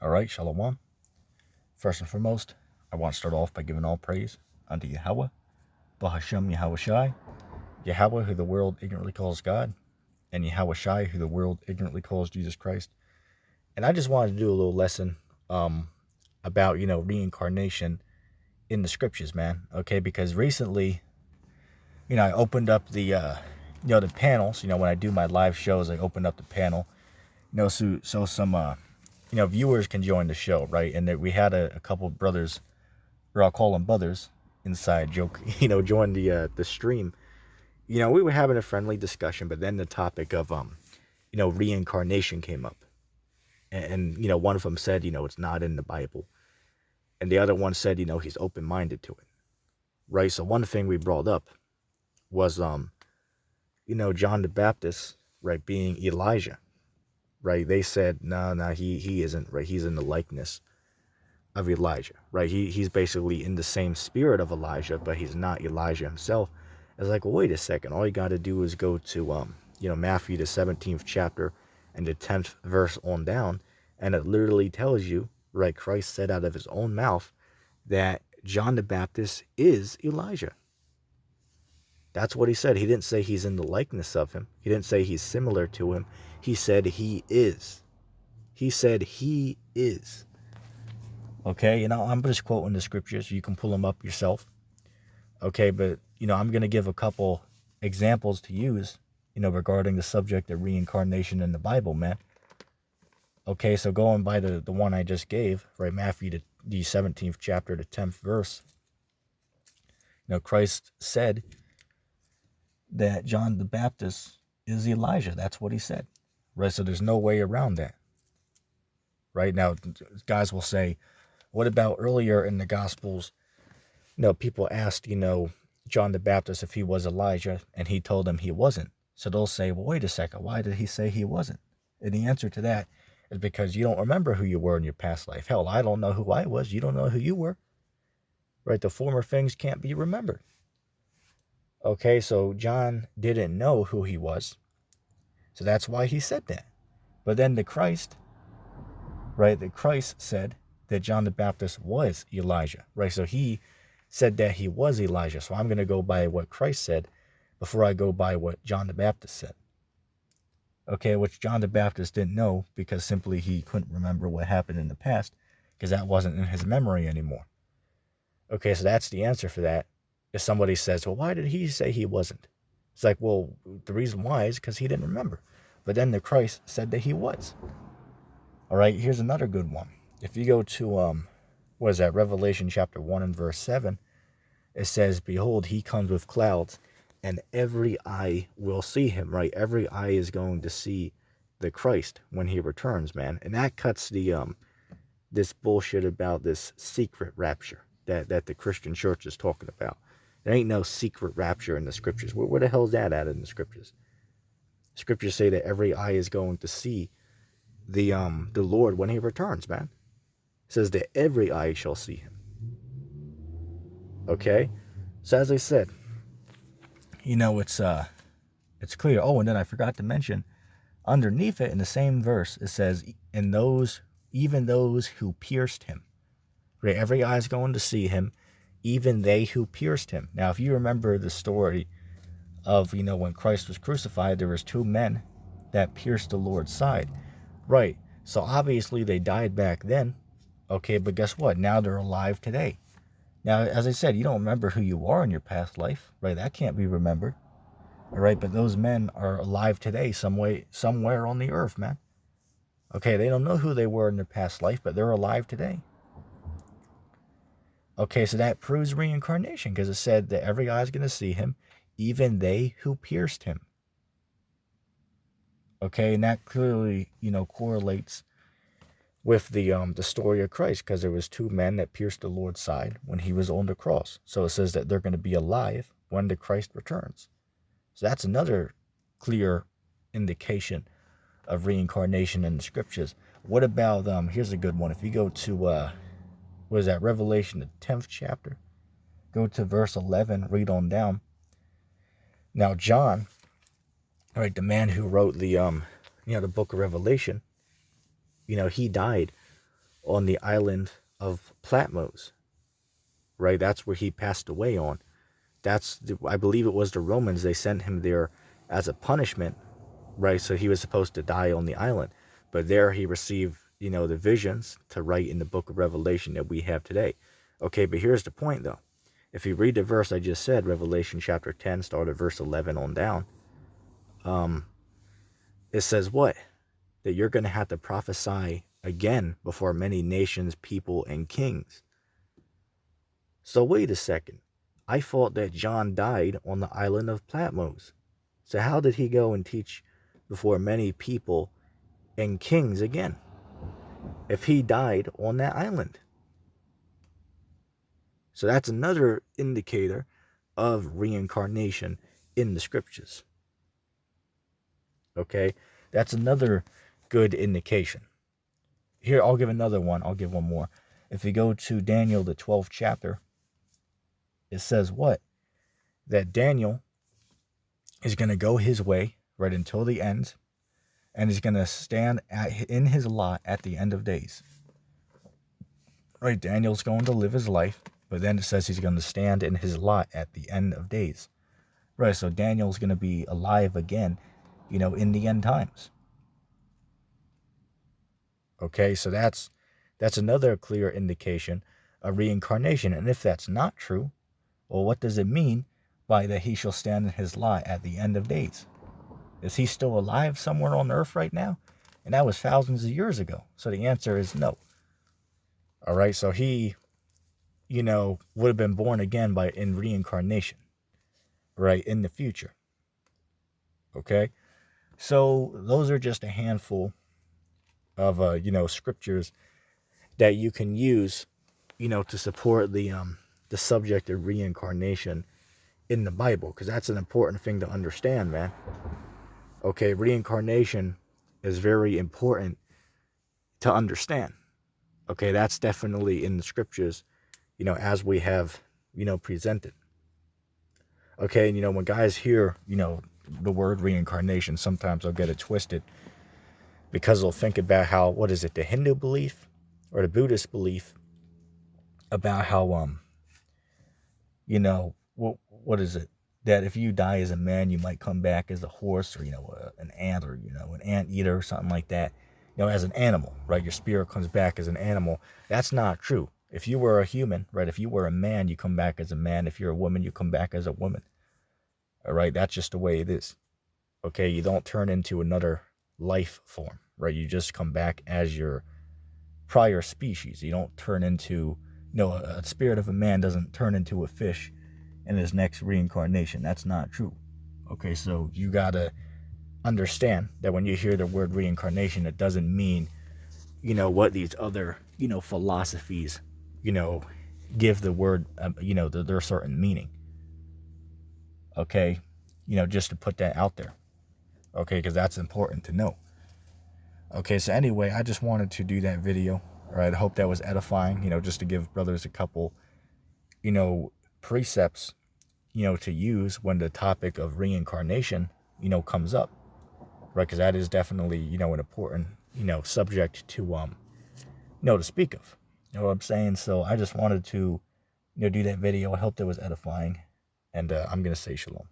All right, Shalom. First and foremost, I want to start off by giving all praise unto Yahweh, Bahashem Yahweh Shai, Yahweh, who the world ignorantly calls God, and Yahweh Shai, who the world ignorantly calls Jesus Christ. And I just wanted to do a little lesson about, reincarnation in the scriptures, man. Okay, because recently, I opened up the panels. When I do my live shows, I opened up the panel, so some viewers can join the show, right? And that we had a couple of brothers, or I'll call them brothers, inside joke, join the stream. We were having a friendly discussion, but then the topic of reincarnation came up, and one of them said, it's not in the Bible, and the other one said, he's open-minded to it, right? So one thing we brought up was John the Baptist, right, being Elijah. Right, they said, no, he isn't, right? He's in the likeness of Elijah, right? He's basically in the same spirit of Elijah, but he's not Elijah himself. It's like, well, wait a second. All you got to do is go to, Matthew, the 17th chapter and the 10th verse on down, and it literally tells you, right, Christ said out of his own mouth that John the Baptist is Elijah. That's what he said. He didn't say he's in the likeness of him. He didn't say he's similar to him. He said he is. He said he is. Okay, I'm just quoting the scriptures. You can pull them up yourself. Okay, but, I'm going to give a couple examples to use, regarding the subject of reincarnation in the Bible, man. Okay, so going by the one I just gave, right, Matthew, the 17th chapter, the 10th verse, Christ said that John the Baptist is Elijah. That's what he said, right? So there's no way around that. Right now, guys will say, what about earlier in the Gospels? People asked, John the Baptist if he was Elijah, and he told them he wasn't. So they'll say, well, wait a second, why did he say he wasn't? And the answer to that is because you don't remember who you were in your past life. Hell, I don't know who I was. You don't know who you were. Right? The former things can't be remembered. Okay, so John didn't know who he was. So that's why he said that. But then the Christ said that John the Baptist was Elijah, right? So he said that he was Elijah. So I'm going to go by what Christ said before I go by what John the Baptist said. Okay, which John the Baptist didn't know because simply he couldn't remember what happened in the past because that wasn't in his memory anymore. Okay, so that's the answer for that. If somebody says, well, why did he say he wasn't? It's like, well, the reason why is because he didn't remember. But then the Christ said that he was. All right, here's another good one. If you go to, Revelation chapter 1 and verse 7, it says, behold, he comes with clouds, and every eye will see him, right? Every eye is going to see the Christ when he returns, man. And that cuts the this bullshit about this secret rapture that the Christian church is talking about. There ain't no secret rapture in the scriptures. Where the hell is that at in the scriptures? Scriptures say that every eye is going to see the Lord when he returns, man. It says that every eye shall see him. Okay? So as I said, it's clear. Oh, and then I forgot to mention, underneath it in the same verse, it says, and even those who pierced him. Right? Every eye is going to see him, even they who pierced him. Now, if you remember the story of, when Christ was crucified, there was two men that pierced the Lord's side. Right. So obviously they died back then. Okay, but guess what? Now they're alive today. Now, as I said, you don't remember who you are in your past life, right? That can't be remembered. All right, but those men are alive today somewhere on the earth, man. Okay, they don't know who they were in their past life, but they're alive today. Okay, so that proves reincarnation because it said that every eye is going to see him, even they who pierced him. Okay, and that clearly, correlates with the story of Christ because there was two men that pierced the Lord's side when he was on the cross. So it says that they're going to be alive when the Christ returns. So that's another clear indication of reincarnation in the scriptures. What about, here's a good one. If you go to, Revelation, the 10th chapter, go to verse 11, read on down. Now, John, all right, the man who wrote the book of Revelation, he died on the island of Patmos, right? That's where he passed away on. I believe it was the Romans, they sent him there as a punishment, right? So he was supposed to die on the island. But there he received, the visions to write in the book of Revelation that we have today. Okay, but here's the point though. If you read the verse I just said, Revelation chapter 10, start at verse 11 on down, it says what? That you're going to have to prophesy again before many nations, people, and kings. So wait a second. I thought that John died on the island of Patmos. So how did he go and teach before many people and kings again, if he died on that island? So that's another indicator of reincarnation in the scriptures. Okay, that's another good indication. Here, I'll give another one. I'll give one more. If you go to Daniel, the 12th chapter, it says what? That Daniel is going to go his way right until the end, and he's going to stand in his lot at the end of days. Right, Daniel's going to live his life, but then it says he's going to stand in his lot at the end of days. Right, so Daniel's going to be alive again, in the end times. Okay, so that's another clear indication of reincarnation. And if that's not true, well, what does it mean by that he shall stand in his lot at the end of days? Is he still alive somewhere on earth right now? And that was thousands of years ago. So the answer is no. All right, so he, would have been born again in reincarnation, right, in the future. Okay, so those are just a handful of, scriptures that you can use, to support the subject of reincarnation in the Bible, because that's an important thing to understand, man. Okay, reincarnation is very important to understand. Okay, that's definitely in the scriptures, as we have, presented. Okay, and when guys hear, the word reincarnation, sometimes they'll get it twisted, because they'll think about how, what is it, the Hindu belief or the Buddhist belief about how, what is it? That if you die as a man, you might come back as a horse, or, an ant, or, an anteater or something like that, as an animal, right? Your spirit comes back as an animal. That's not true. If you were a human, right? If you were a man, you come back as a man. If you're a woman, you come back as a woman. All right? That's just the way it is. Okay? You don't turn into another life form, right? You just come back as your prior species. You don't turn into, a spirit of a man doesn't turn into a fish in his next reincarnation. That's not true. Okay, so you gotta understand that when you hear the word reincarnation, it doesn't mean, what these other, philosophies, give the word, their certain meaning. Okay, just to put that out there. Okay, because that's important to know. Okay, so anyway, I just wanted to do that video. All right, I hope that was edifying, just to give brothers a couple, precepts, to use when the topic of reincarnation, comes up, right? Because that is definitely, an important, subject to, to speak of. You know what I'm saying? So I just wanted to, do that video. I hope that was edifying. And I'm going to say shalom.